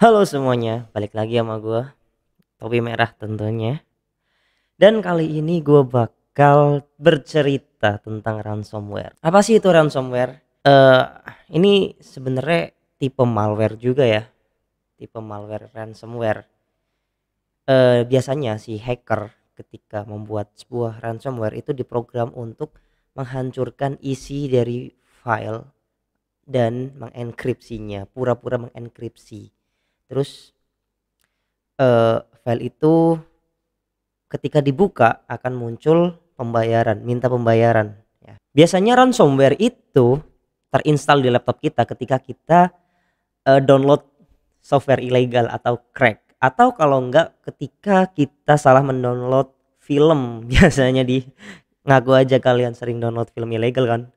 Halo semuanya, balik lagi sama gue, Topi Merah tentunya. Dan kali ini gue bakal bercerita tentang ransomware. Apa sih itu ransomware? Eh, ini sebenarnya tipe malware juga ya, tipe malware ransomware. Biasanya si hacker ketika membuat sebuah ransomware itu diprogram untuk menghancurkan isi dari file dan mengenkripsinya, pura-pura mengenkripsi. Terus file itu ketika dibuka akan muncul pembayaran, minta pembayaran ya. Biasanya ransomware itu terinstall di laptop kita ketika kita download software ilegal atau crack, atau kalau enggak ketika kita salah mendownload film. Biasanya di ngaku aja kalian sering download film ilegal kan.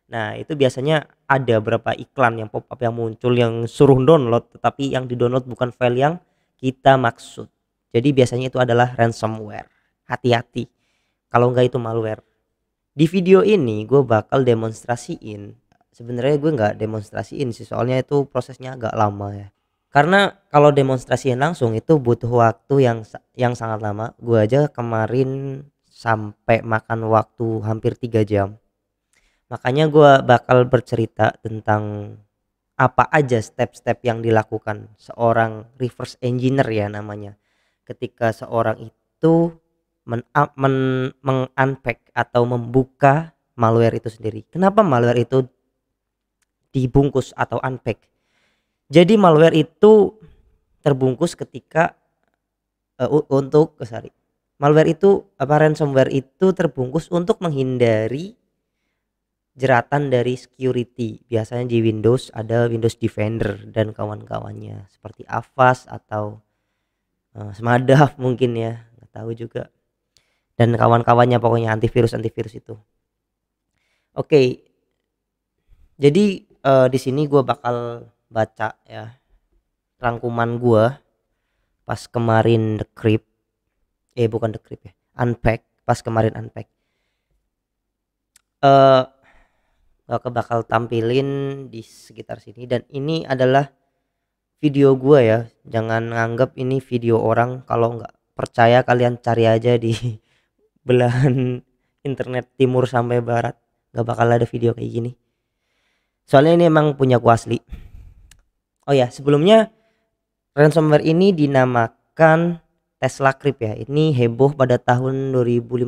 Nah, itu biasanya ada beberapa iklan yang pop up yang muncul yang suruh download, tetapi yang di-download bukan file yang kita maksud. Jadi biasanya itu adalah ransomware. Hati-hati, kalau enggak itu malware. Di video ini gue bakal demonstrasiin. Sebenarnya gue nggak demonstrasiin sih, soalnya itu prosesnya agak lama ya. Karena kalau demonstrasiin langsung itu butuh waktu yang sangat lama. Gue aja kemarin sampai makan waktu hampir 3 jam. Makanya gue bakal bercerita tentang apa aja step-step yang dilakukan seorang reverse engineer ya namanya. Ketika seorang itu meng-unpack atau membuka malware itu sendiri. Kenapa malware itu dibungkus atau unpack? Jadi malware itu terbungkus ketika malware itu ransomware itu terbungkus untuk menghindari jeratan dari security. Biasanya di Windows ada Windows Defender dan kawan-kawannya seperti Avast atau Semadah mungkin ya, nggak tahu juga. Dan kawan-kawannya pokoknya antivirus itu. Oke, jadi di sini gue bakal baca ya rangkuman gue pas kemarin decrypt, bukan decrypt ya, unpack, pas kemarin unpack. Gak bakal tampilin di sekitar sini, dan ini adalah video gue ya, jangan nganggap ini video orang. Kalau nggak percaya kalian cari aja di belahan internet timur sampai barat, nggak bakal ada video kayak gini. Soalnya ini emang punya ku asli. Oh ya, sebelumnya ransomware ini dinamakan Tesla Crypt ya. Ini heboh pada tahun 2015.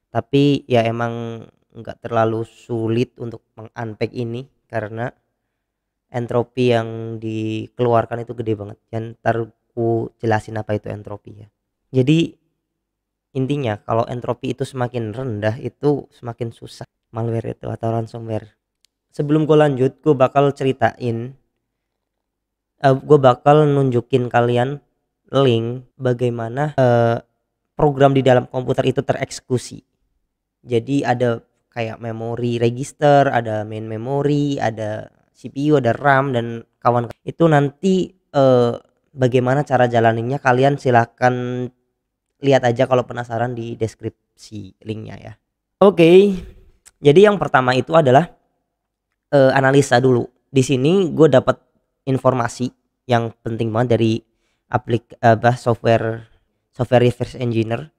Tapi ya emang nggak terlalu sulit untuk mengunpack ini karena entropi yang dikeluarkan itu gede banget. Yang ntar ku jelasin apa itu entropi ya. Jadi intinya kalau entropi itu semakin rendah itu semakin susah malware itu atau ransomware. Sebelum gue lanjut, gue bakal ceritain, gue bakal nunjukin kalian link bagaimana program di dalam komputer itu tereksekusi. Jadi ada kayak memori register, ada main memory, ada CPU, ada RAM dan kawan. Itu nanti bagaimana cara jalaninnya kalian silahkan lihat aja kalau penasaran di deskripsi linknya ya. Oke, jadi yang pertama itu adalah analisa dulu. Di sini gue dapat informasi yang penting banget dari software reverse engineer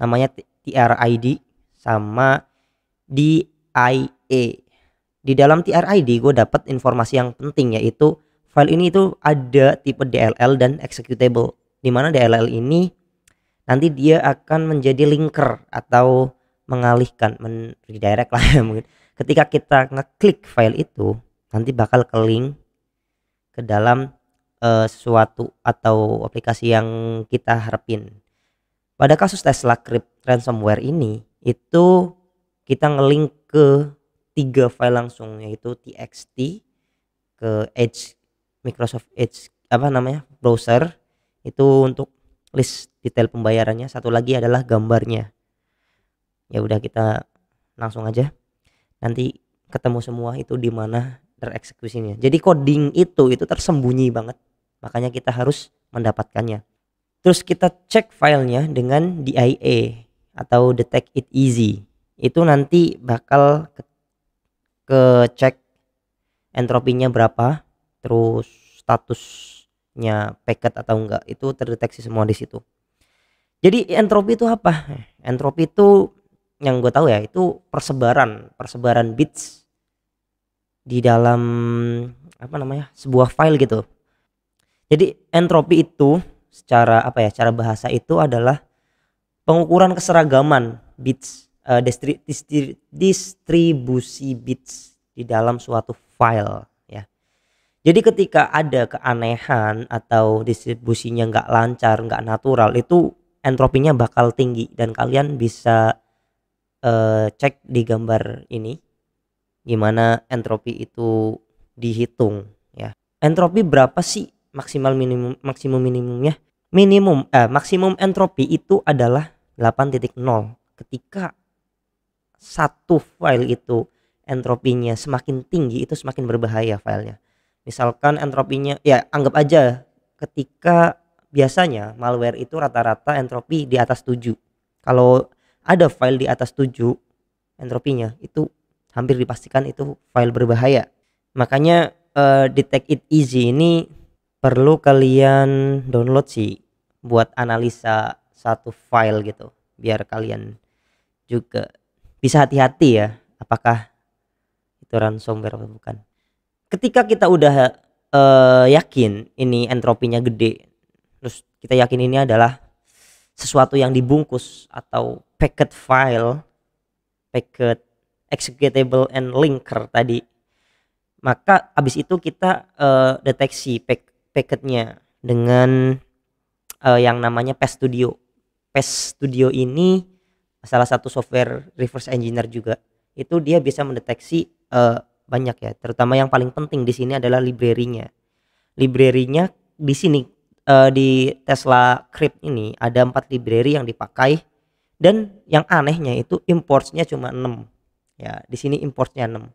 namanya TRID sama DIA. Di dalam TRID gue dapat informasi yang penting, yaitu file ini itu ada tipe DLL dan executable, di mana DLL ini nanti dia akan menjadi linker atau mengalihkan, redirect lah ya mungkin. Ketika kita ngeklik file itu nanti bakal ke link ke dalam sesuatu atau aplikasi yang kita harapin. Pada kasus Tesla Crypt ransomware ini itu kita ngelink ke 3 file langsung, yaitu txt, ke Edge, Microsoft Edge browser itu untuk list detail pembayarannya, satu lagi adalah gambarnya. Ya udah, kita langsung aja, nanti ketemu semua itu di mana tereksekusinya. Jadi coding itu tersembunyi banget, makanya kita harus mendapatkannya. Terus kita cek filenya dengan DIA atau detect it easy. Itu nanti bakal ke cek entropinya berapa, terus status nya packet atau enggak, itu terdeteksi semua di situ. Jadi entropi itu apa? Entropi itu yang gue tahu ya, itu persebaran bits di dalam apa namanya, sebuah file gitu. Jadi entropi itu secara apa ya, cara bahasa itu adalah pengukuran keseragaman bits, distribusi bits di dalam suatu file ya. Jadi ketika ada keanehan atau distribusinya nggak lancar, nggak natural, itu entropinya bakal tinggi, dan kalian bisa cek di gambar ini gimana entropi itu dihitung ya. Entropi berapa sih maksimal minimum maksimum minimumnya? Maksimum entropi itu adalah 8.0. Ketika satu file itu entropinya semakin tinggi, itu semakin berbahaya filenya. Misalkan entropinya ya, anggap aja ketika biasanya malware itu rata-rata entropi di atas 7. Kalau ada file di atas 7 entropinya, itu hampir dipastikan itu file berbahaya. Makanya Detect It Easy ini perlu kalian download sih buat analisa satu file gitu, biar kalian juga bisa hati-hati ya apakah itu ransomware atau bukan. Ketika kita udah yakin ini entropinya gede, terus kita yakin ini adalah sesuatu yang dibungkus atau packet file, packet executable and linker tadi, maka abis itu kita deteksi packetnya dengan yang namanya PES Studio. PES Studio ini salah satu software reverse engineer juga. Itu dia bisa mendeteksi banyak ya, terutama yang paling penting di sini adalah library-nya. Library-nya di sini di Tesla Crypt ini ada 4 library yang dipakai, dan yang anehnya itu importnya cuma 6. Ya, di sini importnya 6.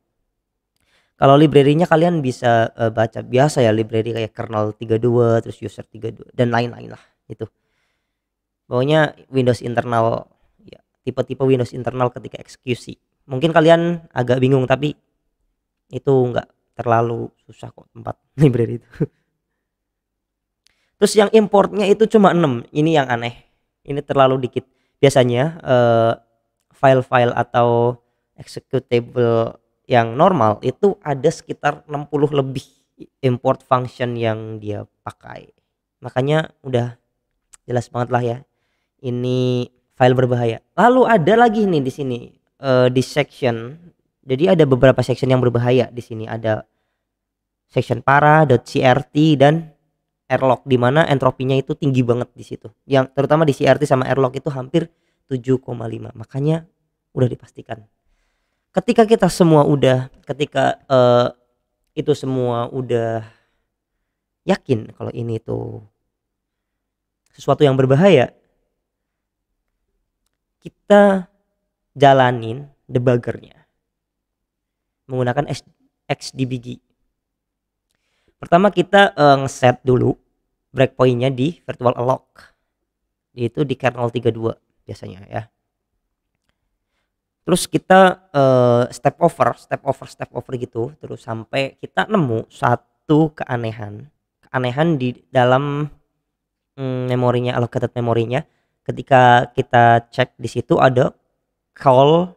Kalau library-nya kalian bisa baca biasa ya, library kayak kernel 32, terus user 32 dan lain-lain lah itu. Pokoknya Windows internal ya, tipe-tipe Windows internal ketika eksekusi. Mungkin kalian agak bingung, tapi itu enggak terlalu susah kok tempat library itu. Terus yang importnya itu cuma 6. Ini yang aneh. Ini terlalu dikit. Biasanya file-file atau executable yang normal itu ada sekitar 60 lebih import function yang dia pakai. Makanya udah jelas banget lah ya, ini file berbahaya. Lalu ada lagi nih di sini di section. Jadi ada beberapa section yang berbahaya di sini. Ada section para.crt dan erlog, di mana entropinya itu tinggi banget di situ. Yang terutama di CRT sama erlog itu hampir 7,5. Makanya udah dipastikan. Ketika itu semua udah yakin kalau ini tuh sesuatu yang berbahaya, kita jalanin debuggernya menggunakan XDBG. Pertama kita ngeset dulu breakpointnya di virtual alloc, itu di kernel 32 biasanya ya. Terus kita step over gitu, terus sampai kita nemu satu keanehan di dalam memorinya, allocated memorinya. Ketika kita cek di situ ada call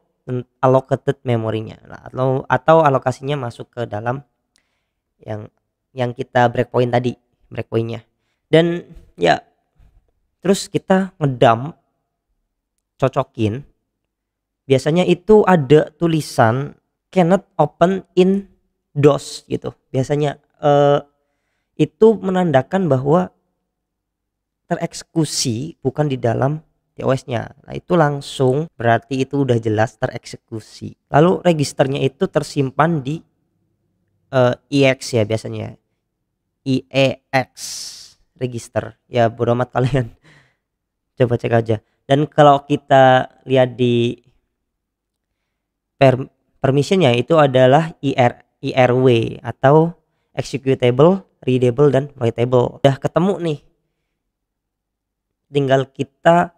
allocated memorinya, atau alokasinya masuk ke dalam yang kita breakpointnya. Dan ya, terus kita ngedump, cocokin. Biasanya itu ada tulisan cannot open in DOS gitu. Biasanya itu menandakan bahwa tereksekusi bukan di dalam TOS-nya. Nah, itu langsung berarti itu udah jelas tereksekusi. Lalu registernya itu tersimpan di EX ya, biasanya IEX register. Ya bodo amat kalian. Coba cek aja. Dan kalau kita lihat di permissionnya itu adalah IRW atau executable, readable, dan writable. Udah ketemu nih, tinggal kita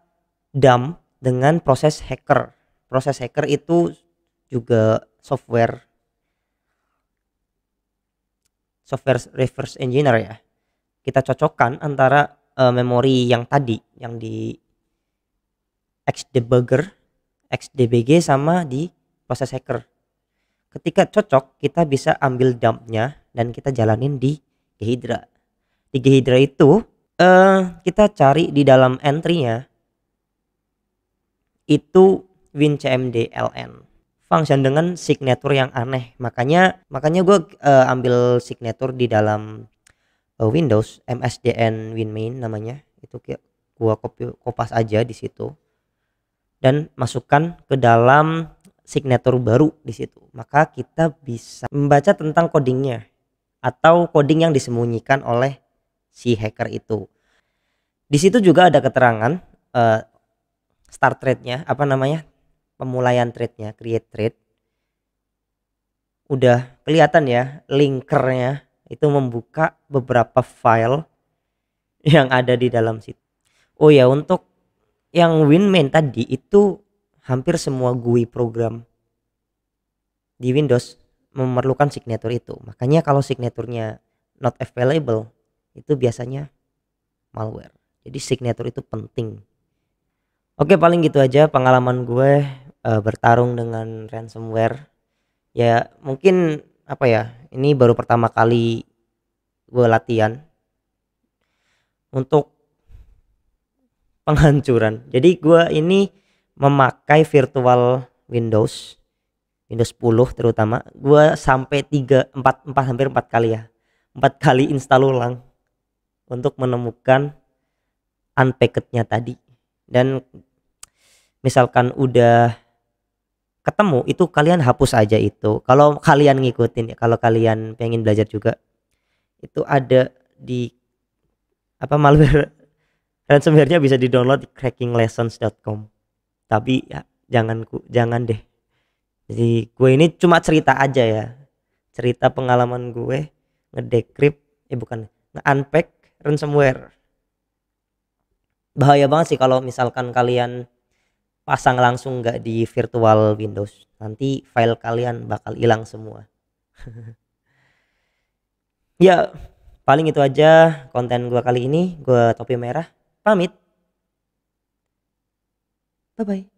dump dengan proses hacker. Proses hacker itu juga software reverse engineer ya. kita cocokkan antara memori yang tadi yang di Xdebugger, Xdbg sama di proses hacker. Ketika cocok, kita bisa ambil dumpnya dan kita jalanin di Ghidra. Di Ghidra itu kita cari di dalam entry-nya itu WinCMD ln function dengan signature yang aneh. Makanya gue ambil signature di dalam Windows MSDN WinMain namanya. Itu gua kopas aja di situ dan masukkan ke dalam signature baru di situ. Maka kita bisa membaca tentang codingnya atau coding yang disembunyikan oleh si hacker itu. Di situ juga ada keterangan start thread-nya, apa namanya, pemulaian thread-nya, create thread. Udah kelihatan ya linkernya itu membuka beberapa file yang ada di dalam situ. Oh ya, untuk yang WinMain tadi itu hampir semua GUI program di Windows memerlukan signature itu. Makanya kalau signaturenya not available itu biasanya malware. Jadi signature itu penting. Oke, paling gitu aja pengalaman gue bertarung dengan ransomware. Ya mungkin apa ya, ini baru pertama kali gue latihan untuk penghancuran. Jadi gue ini memakai virtual Windows 10 terutama. Gue sampai 4 hampir 4 kali ya. 4 kali install ulang untuk menemukan unpacked-nya tadi. Dan misalkan udah ketemu itu kalian hapus aja itu. Kalau kalian ngikutin ya, kalau kalian pengen belajar juga itu ada di apa, malware ransomware-nya bisa di-download di crackinglessons.com. Tapi ya, jangan deh. Jadi gue ini cuma cerita aja ya. Cerita pengalaman gue ngedecrypt bukan, nge-unpack ransomware. Bahaya banget sih kalau misalkan kalian pasang langsung nggak di virtual Windows. Nanti file kalian bakal hilang semua. Ya, paling itu aja konten gua kali ini. Gua Topi Merah pamit. Bye bye.